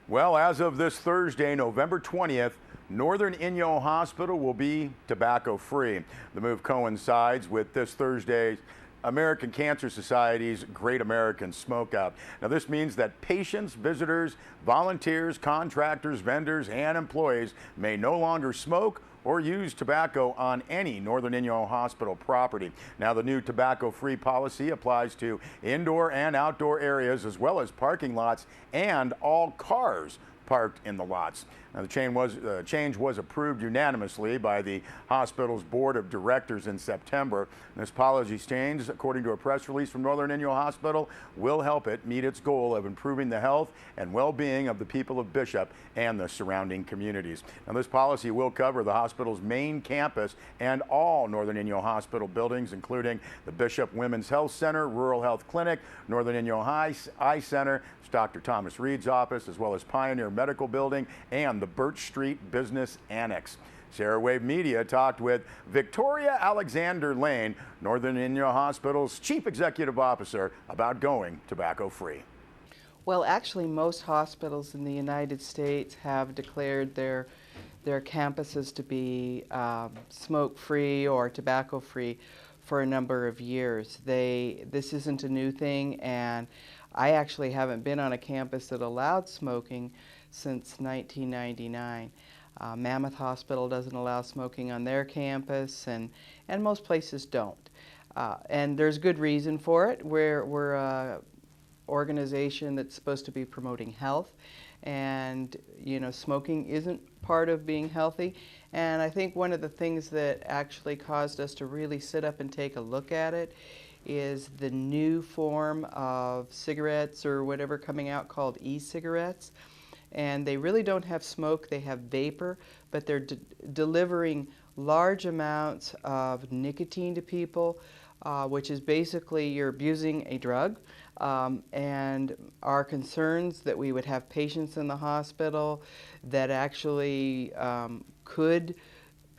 Well, as of this Thursday, November 20th, Northern Inyo Hospital will be tobacco-free. The move coincides with this Thursday's American Cancer Society's Great American Smokeout. Now, this means that patients, visitors, volunteers, contractors, vendors, and employees may no longer smoke or use tobacco on any Northern Inyo Hospital property. Now, the new tobacco-free policy applies to indoor and outdoor areas, as well as parking lots and all cars parked in the lots. Now, the change was approved unanimously by the hospital's board of directors in September. This policy change, according to a press release from Northern Inyo Hospital, will help it meet its goal of improving the health and well-being of the people of Bishop and the surrounding communities. Now, this policy will cover the hospital's main campus and all Northern Inyo Hospital buildings, including the Bishop Women's Health Center, Rural Health Clinic, Northern Inyo Eye Center, Dr. Thomas Reed's office, as well as Pioneer Medical Building and the Birch Street Business Annex. Sarah Wave Media talked with Victoria Alexander Lane, Northern Inyo Hospital's Chief Executive Officer, about going tobacco-free. Well, actually, most hospitals in the United States have declared their campuses to be smoke-free or tobacco-free for a number of years. This isn't a new thing, and I actually haven't been on a campus that allowed smoking since 1999. Mammoth Hospital doesn't allow smoking on their campus, and most places don't. And there's good reason for it. We're an organization that's supposed to be promoting health, and smoking isn't part of being healthy. And I think one of the things that actually caused us to really sit up and take a look at it is the new form of cigarettes or whatever coming out called e-cigarettes. And they really don't have smoke, they have vapor, but they're delivering large amounts of nicotine to people, which is basically you're abusing a drug. And our concerns that we would have patients in the hospital that actually could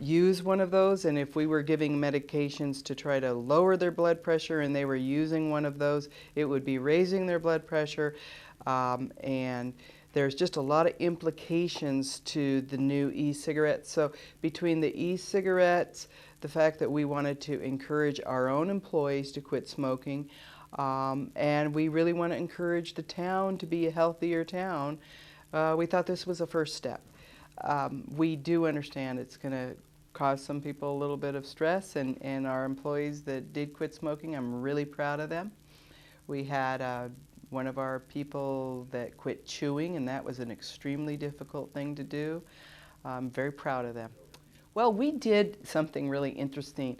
use one of those, and if we were giving medications to try to lower their blood pressure and they were using one of those, it would be raising their blood pressure. And there's just a lot of implications to the new e-cigarettes. So between the e-cigarettes, the fact that we wanted to encourage our own employees to quit smoking, and we really want to encourage the town to be a healthier town, we thought this was a first step. We do understand it's going to cause some people a little bit of stress, and our employees that did quit smoking, I'm really proud of them. We had one of our people that quit chewing, and that was an extremely difficult thing to do. I'm very proud of them. Well, we did something really interesting.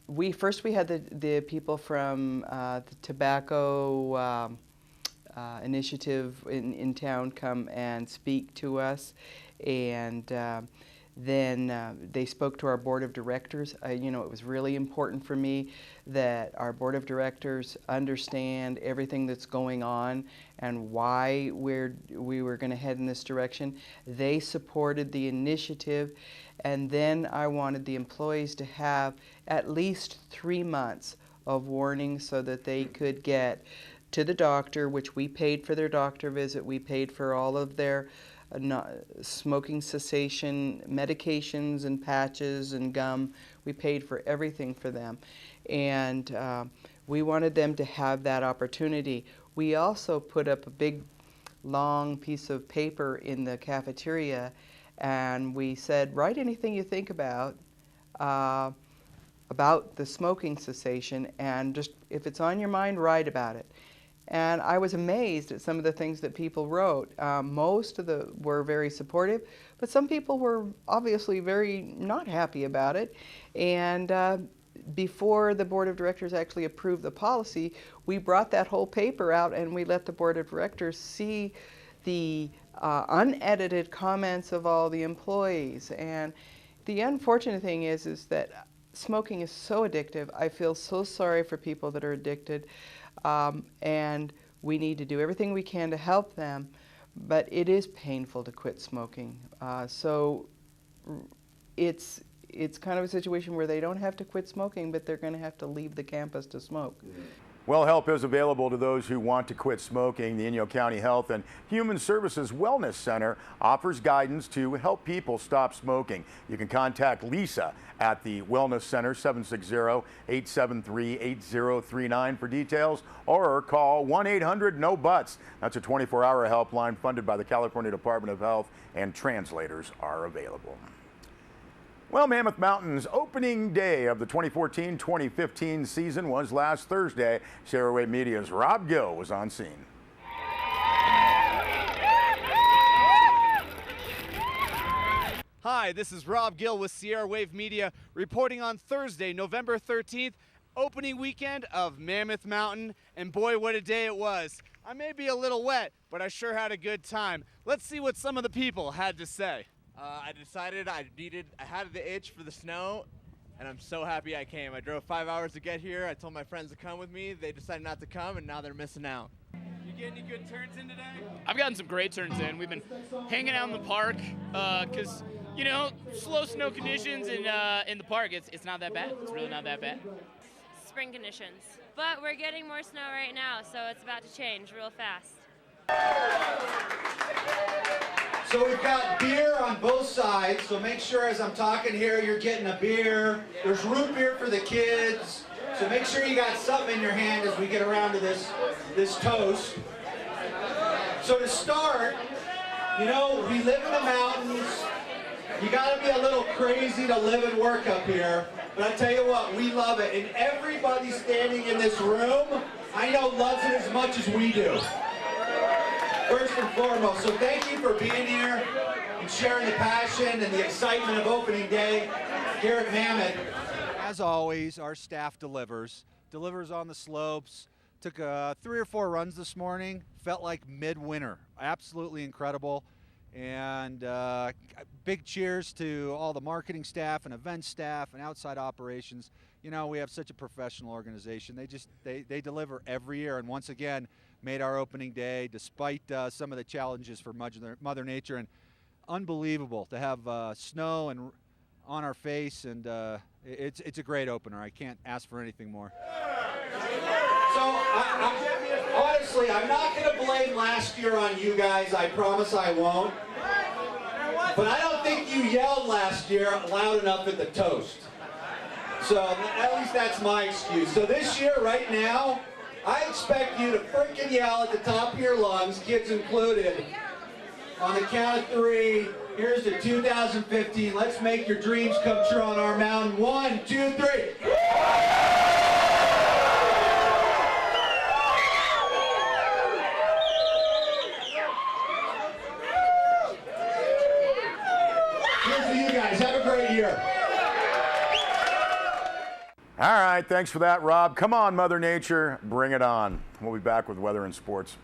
We had the people from the tobacco initiative in town come and speak to us, and then they spoke to our board of directors. It was really important for me that our board of directors understand everything that's going on and why we were going to head in this direction. They supported the initiative, and then I wanted the employees to have at least 3 months of warning so that they could get to the doctor, which we paid for their doctor visit. We paid for all of their smoking cessation medications and patches and gum. We paid for everything for them. And we wanted them to have that opportunity. We also put up a big, long piece of paper in the cafeteria, and we said, write anything you think about the smoking cessation, and just if it's on your mind, write about it. And I was amazed at some of the things that people wrote. Most of were very supportive, but some people were obviously very not happy about it. And before the board of directors actually approved the policy, we brought that whole paper out and we let the board of directors see the unedited comments of all the employees. And the unfortunate thing is that smoking is so addictive. I feel so sorry for people that are addicted. And we need to do everything we can to help them, but it is painful to quit smoking. So it's kind of a situation where they don't have to quit smoking, but they're going to have to leave the campus to smoke. Well, help is available to those who want to quit smoking. The Inyo County Health and Human Services Wellness Center offers guidance to help people stop smoking. You can contact Lisa at the Wellness Center, 760-873-8039 for details, or call 1-800-NO-BUTTS. That's a 24-hour helpline funded by the California Department of Health, and translators are available. Well, Mammoth Mountain's opening day of the 2014-2015 season was last Thursday. Sierra Wave Media's Rob Gill was on scene. Hi, this is Rob Gill with Sierra Wave Media reporting on Thursday, November 13th, opening weekend of Mammoth Mountain, and boy, what a day it was. I may be a little wet, but I sure had a good time. Let's see what some of the people had to say. I decided I had the itch for the snow, and I'm so happy I came. I drove 5 hours to get here. I told my friends to come with me. They decided not to come, and now they're missing out. You get any good turns in today? I've gotten some great turns in. We've been hanging out in the park because, you know, slow snow conditions in the park, it's not that bad. It's really not that bad. Spring conditions. But we're getting more snow right now, so it's about to change real fast. So we've got beer on both sides, so make sure as I'm talking here you're getting a beer. There's root beer for the kids, so make sure you got something in your hand as we get around to this toast. So to start, you know, we live in the mountains. You gotta be a little crazy to live and work up here, but I tell you what, we love it. And everybody standing in this room, I know loves it as much as we do. First and foremost, so thank you for being here and sharing the passion and the excitement of opening day here at Mammoth. As always, our staff delivers on the slopes. Took 3 or 4 runs this morning, felt like midwinter. Absolutely incredible. And big cheers to all the marketing staff and event staff and outside operations. You know, we have such a professional organization. They deliver every year, and once again, made our opening day despite some of the challenges for Mother Nature. And unbelievable to have snow and on our face, and it's a great opener. I can't ask for anything more. So honestly, I'm not going to blame last year on you guys. I promise I won't. But I don't think you yelled last year loud enough at the toast. So at least that's my excuse. So this year, right now, I expect you to freaking yell at the top of your lungs, kids included. On the count of 3, here's the 2015. Let's make your dreams come true on our mountain. 1, 2, 3. Here's to you guys. Have a great year. All right, thanks for that, Rob. Come on, Mother Nature, bring it on. We'll be back with weather and sports.